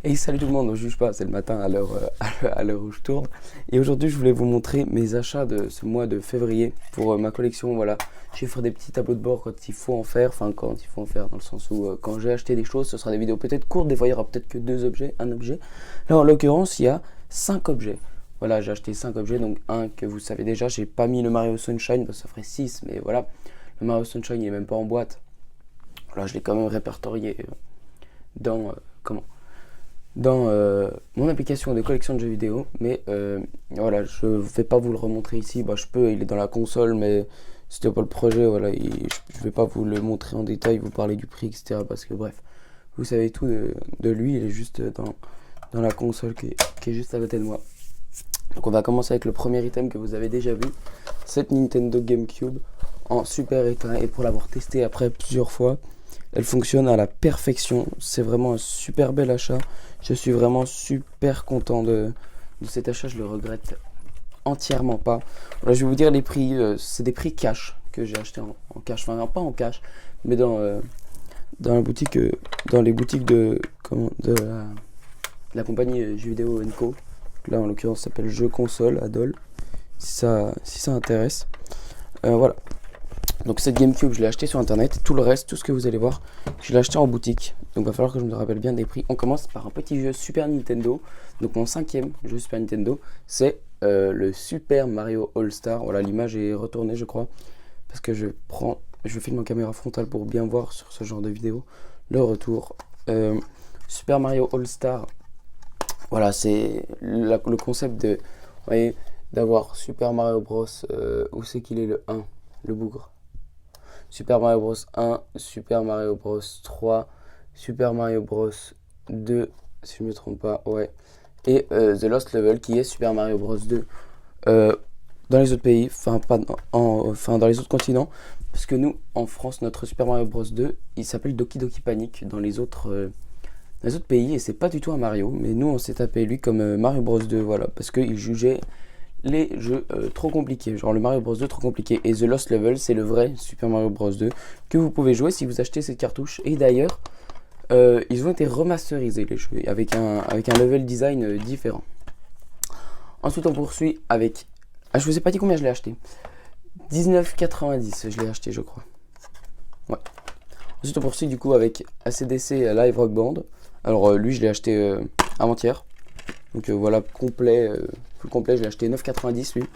Et salut tout le monde, ne juge pas, c'est le matin à l'heure à l'heure où je tourne. Et aujourd'hui, je voulais vous montrer mes achats de ce mois de février pour ma collection. Voilà, j'ai fait des petits tableaux de bord quand il faut en faire, enfin quand il faut en faire dans le sens où quand j'ai acheté des choses, ce sera des vidéos peut-être courtes, des fois il y aura peut-être que deux objets, un objet. Là, en l'occurrence, il y a 5 objets. Voilà, j'ai acheté 5 objets, donc un que vous savez déjà, j'ai pas mis le Mario Sunshine, parce que ça ferait 6, mais voilà, le Mario Sunshine il est même pas en boîte. Voilà, je l'ai quand même répertorié dans comment dans mon application de collection de jeux vidéo, mais voilà, je vais pas vous le remontrer ici. Bah, je peux, il est dans la console, mais c'était pas le projet. Voilà, je vais pas vous le montrer en détail, vous parler du prix, etc. Parce que bref, vous savez tout de lui. Il est juste dans la console qui est juste à côté de moi. Donc on va commencer avec le premier item que vous avez déjà vu, cette Nintendo GameCube en super état, et pour l'avoir testé après plusieurs fois, elle fonctionne à la perfection. C'est vraiment un super bel achat. Je suis vraiment super content de cet achat. Je le regrette entièrement pas. Voilà, je vais vous dire les prix. C'est des prix cash que j'ai acheté en cash. Enfin, pas en cash, mais dans la boutique, dans les boutiques de la compagnie Jeux Vidéo Co. Là, en l'occurrence, ça s'appelle Jeux Console Adol. Si ça intéresse. Voilà. Donc cette GameCube, je l'ai acheté sur internet. Tout le reste, tout ce que vous allez voir, je l'ai acheté en boutique. Donc il va falloir que je me rappelle bien des prix. On commence par un petit jeu Super Nintendo. Donc mon 5e jeu Super Nintendo, c'est le Super Mario All-Star. Voilà, l'image est retournée, je crois, parce que je filme en caméra frontale pour bien voir sur ce genre de vidéo le retour. Super Mario All-Star. Voilà, c'est le concept de, vous voyez, d'avoir Super Mario Bros. Où c'est qu'il est le 1, le bougre. Super Mario Bros 1, Super Mario Bros 3, Super Mario Bros 2, si je ne me trompe pas, ouais. Et The Lost Level qui est Super Mario Bros 2 dans les autres pays, enfin dans les autres continents. Parce que nous, en France, notre Super Mario Bros 2, il s'appelle Doki Doki Panic dans les autres pays. Et c'est pas du tout un Mario, mais nous on s'est tapé lui comme Mario Bros 2, voilà. Parce qu'il jugeait les jeux trop compliqués, genre le Mario Bros 2 trop compliqué, et The Lost Level c'est le vrai Super Mario Bros 2 que vous pouvez jouer si vous achetez cette cartouche. Et d'ailleurs ils ont été remasterisés les jeux avec un level design différent. Ensuite on poursuit avec, je vous ai pas dit combien je l'ai acheté, 19,90 je l'ai acheté je crois, ouais. Ensuite on poursuit du coup avec ACDC Live Rock Band. Alors lui je l'ai acheté avant-hier. Donc voilà, complet, full complet, je l'ai acheté 9,90 lui.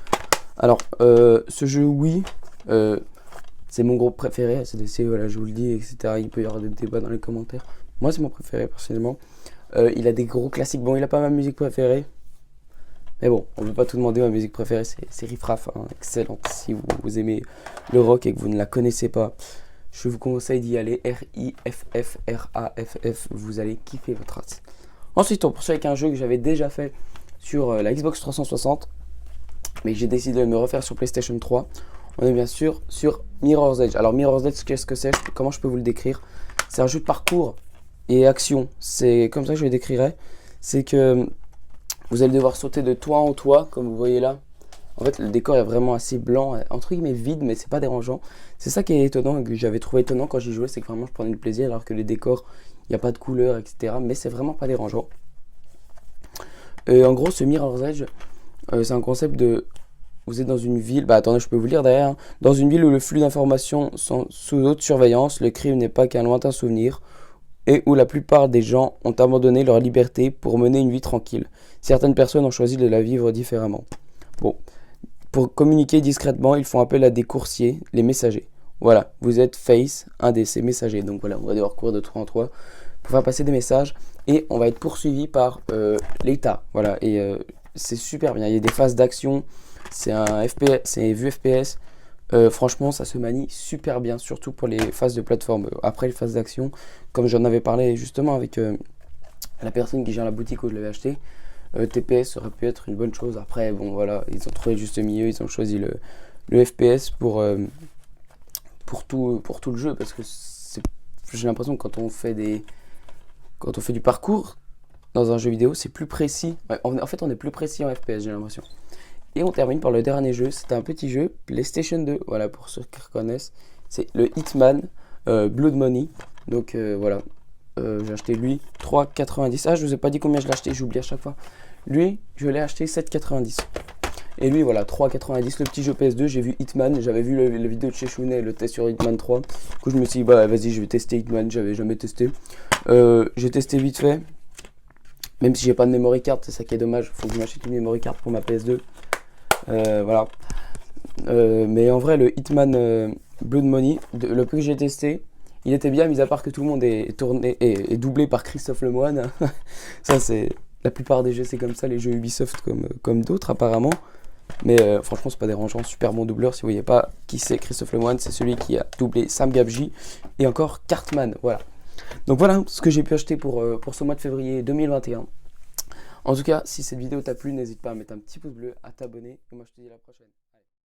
Alors, ce jeu, oui, c'est mon groupe préféré, ACDC, voilà, je vous le dis, etc. Il peut y avoir des débats dans les commentaires. Moi, c'est mon préféré, personnellement. Il a des gros classiques. Bon, il a pas ma musique préférée. Mais bon, on ne peut pas tout demander. Ma musique préférée, c'est Riff Raff, hein, excellente. Si vous aimez le rock et que vous ne la connaissez pas, je vous conseille d'y aller. RIFFRAFF, vous allez kiffer votre race. Ensuite, on poursuit avec un jeu que j'avais déjà fait sur la Xbox 360, mais j'ai décidé de me refaire sur PlayStation 3. On est bien sûr sur Mirror's Edge. Alors Mirror's Edge, qu'est-ce que c'est? Comment je peux vous le décrire? C'est un jeu de parcours et action. C'est comme ça que je le décrirais. C'est que vous allez devoir sauter de toit en toit, comme vous voyez là. En fait, le décor est vraiment assez blanc, entre guillemets vide, mais c'est pas dérangeant. C'est ça qui est étonnant et que j'avais trouvé étonnant quand j'y jouais, c'est que vraiment je prenais du plaisir, alors que les décors, il n'y a pas de couleurs, etc. Mais c'est vraiment pas dérangeant. En gros, ce Mirror's Edge, c'est un concept de... Vous êtes dans une ville... Bah attendez, je peux vous le lire derrière. Hein. Dans une ville où le flux d'informations sont sous haute surveillance, le crime n'est pas qu'un lointain souvenir, et où la plupart des gens ont abandonné leur liberté pour mener une vie tranquille. Certaines personnes ont choisi de la vivre différemment. Bon, pour communiquer discrètement, ils font appel à des coursiers, les messagers. Voilà, vous êtes Face, un de ces messagers. Donc voilà, on va devoir courir de 3 en 3 pour faire passer des messages. Et on va être poursuivi par l'État. Voilà, et c'est super bien. Il y a des phases d'action. C'est un FPS, c'est vu FPS. Franchement, ça se manie super bien, surtout pour les phases de plateforme. Après les phases d'action, comme j'en avais parlé justement avec la personne qui gère la boutique où je l'avais acheté, TPS aurait pu être une bonne chose. Après, bon voilà, ils ont trouvé le juste milieu, ils ont choisi le FPS pour tout le jeu, parce que j'ai l'impression que quand on fait du parcours dans un jeu vidéo, c'est plus précis. Ouais, en fait, on est plus précis en FPS, j'ai l'impression. Et on termine par le dernier jeu. C'est un petit jeu PlayStation 2. Voilà, pour ceux qui reconnaissent, c'est le Hitman Blood Money. Donc voilà, j'ai acheté lui 3,90. Ah, je vous ai pas dit combien je l'ai acheté, j'oublie à chaque fois. Lui, je l'ai acheté 7,90. Et lui, voilà, 3,90. Le petit jeu PS2, j'ai vu Hitman. J'avais vu la vidéo de chez Shounet, le test sur Hitman 3. Du coup, je me suis dit, bah vas-y, je vais tester Hitman. J'avais jamais testé. J'ai testé vite fait. Même si j'ai pas de memory card, c'est ça qui est dommage. Faut que je m'achète une memory card pour ma PS2. Voilà. Mais en vrai, le Hitman Blood Money, le peu que j'ai testé, il était bien, mis à part que tout le monde est doublé par Christophe Lemoine. Ça, c'est. La plupart des jeux, c'est comme ça, les jeux Ubisoft comme d'autres, apparemment. Mais franchement, c'est pas dérangeant. Super bon doubleur. Si vous voyez pas qui c'est Christophe Lemoine, c'est celui qui a doublé Sam Gabji et encore Cartman. Voilà. Donc voilà ce que j'ai pu acheter pour ce mois de février 2021. En tout cas, si cette vidéo t'a plu, n'hésite pas à mettre un petit pouce bleu, à t'abonner. Et moi, je te dis à la prochaine.